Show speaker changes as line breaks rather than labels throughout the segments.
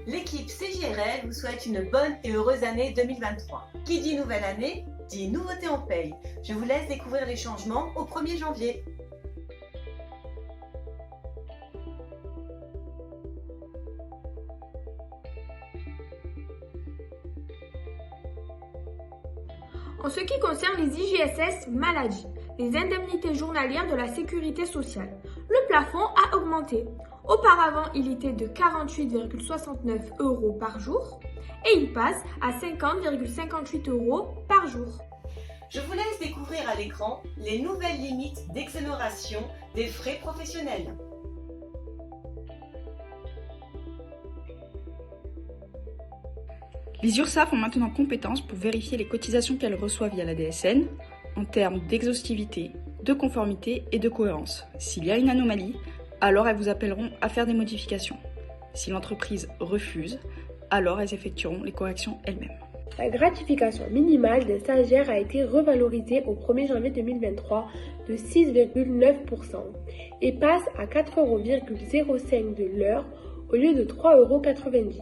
L'équipe CJRL vous souhaite une bonne et heureuse année 2023. Qui dit nouvelle année, dit nouveauté en paye. Je vous laisse découvrir les changements au 1er janvier.
En ce qui concerne les IJSS maladie, les indemnités journalières de la sécurité sociale, le plafond a augmenté. Auparavant, il était de 48,69 € par jour et il passe à 50,58 € par jour.
Je vous laisse découvrir à l'écran les nouvelles limites d'exonération des frais professionnels.
Les URSSAF ont maintenant compétence pour vérifier les cotisations qu'elles reçoivent via la DSN en termes d'exhaustivité, de conformité et de cohérence. S'il y a une anomalie, alors elles vous appelleront à faire des modifications. Si l'entreprise refuse, alors elles effectueront les corrections elles-mêmes.
La gratification minimale des stagiaires a été revalorisée au 1er janvier 2023 de 6,9% et passe à 4,05 € de l'heure au lieu de 3,90 €.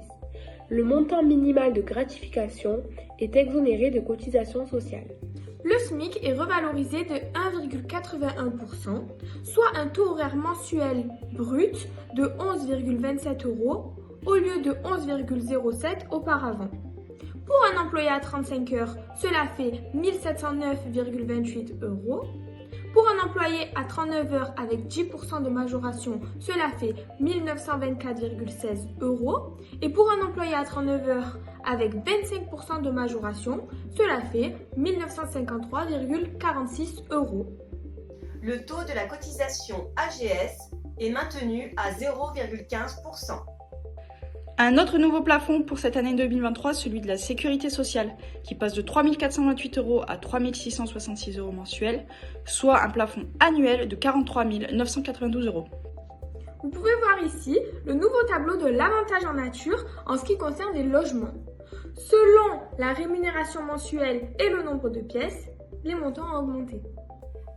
Le montant minimal de gratification est exonéré de cotisations sociales.
Le SMIC est revalorisé de 1,81%, soit un taux horaire mensuel brut de 11,27 € au lieu de 11,07 € auparavant. Pour un employé à 35 heures, cela fait 1709,28 €. Pour un employé à 39 heures avec 10% de majoration, cela fait 1924,16 €. Et pour un employé à 39 heures avec 25% de majoration, cela fait 1953,46 €.
Le taux de la cotisation AGS est maintenu à 0,15%.
Un autre nouveau plafond pour cette année 2023, celui de la sécurité sociale, qui passe de 3 428 € à 3 666 € mensuels, soit un plafond annuel de 43 992 €.
Vous pouvez voir ici le nouveau tableau de l'avantage en nature en ce qui concerne les logements. Selon la rémunération mensuelle et le nombre de pièces, les montants ont augmenté.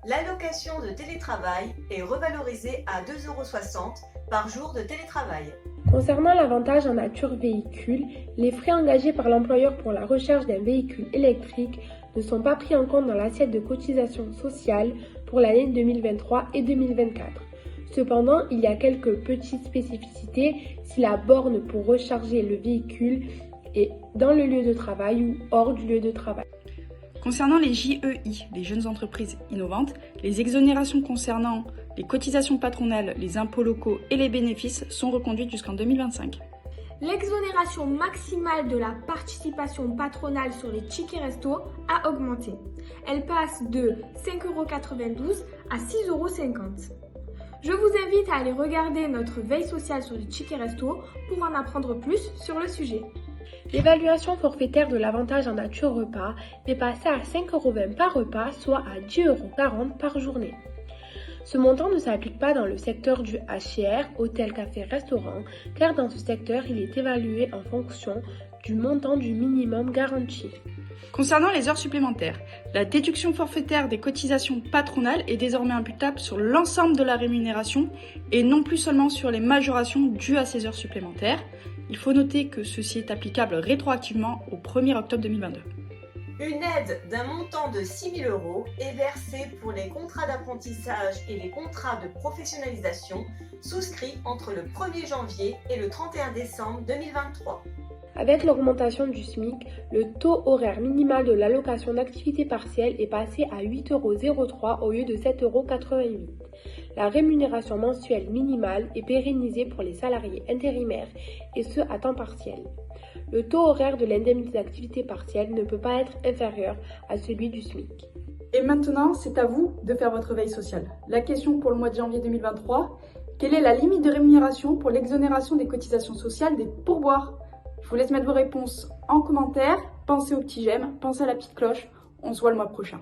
L'allocation de télétravail est revalorisée à 2,60 € par jour de télétravail.
Concernant l'avantage en nature véhicule, les frais engagés par l'employeur pour la recherche d'un véhicule électrique ne sont pas pris en compte dans l'assiette de cotisation sociale pour l'année 2023 et 2024. Cependant, il y a quelques petites spécificités si la borne pour recharger le véhicule est dans le lieu de travail ou hors du lieu de travail.
Concernant les JEI, les jeunes entreprises innovantes, les exonérations concernant les cotisations patronales, les impôts locaux et les bénéfices sont reconduites jusqu'en 2025.
L'exonération maximale de la participation patronale sur les tickets resto a augmenté. Elle passe de 5,92 € à 6,50 €. Je vous invite à aller regarder notre veille sociale sur les tickets resto pour en apprendre plus sur le sujet.
L'évaluation forfaitaire de l'avantage en nature repas est passée à 5,20 € par repas, soit à 10,40 € par journée. Ce montant ne s'applique pas dans le secteur du HCR, hôtel, café, restaurant, car dans ce secteur, il est évalué en fonction du montant du minimum garanti.
Concernant les heures supplémentaires, la déduction forfaitaire des cotisations patronales est désormais imputable sur l'ensemble de la rémunération et non plus seulement sur les majorations dues à ces heures supplémentaires. Il faut noter que ceci est applicable rétroactivement au 1er octobre 2022.
Une aide d'un montant de 6 000 € est versée pour les contrats d'apprentissage et les contrats de professionnalisation souscrits entre le 1er janvier et le 31 décembre 2023.
Avec l'augmentation du SMIC, le taux horaire minimal de l'allocation d'activité partielle est passé à 8,03 € au lieu de 7,88 €. La rémunération mensuelle minimale est pérennisée pour les salariés intérimaires et ceux à temps partiel. Le taux horaire de l'indemnité d'activité partielle ne peut pas être inférieur à celui du SMIC.
Et maintenant, c'est à vous de faire votre veille sociale. La question pour le mois de janvier 2023, quelle est la limite de rémunération pour l'exonération des cotisations sociales des pourboires ? Je vous laisse mettre vos réponses en commentaire. Pensez au petit j'aime, pensez à la petite cloche. On se voit le mois prochain.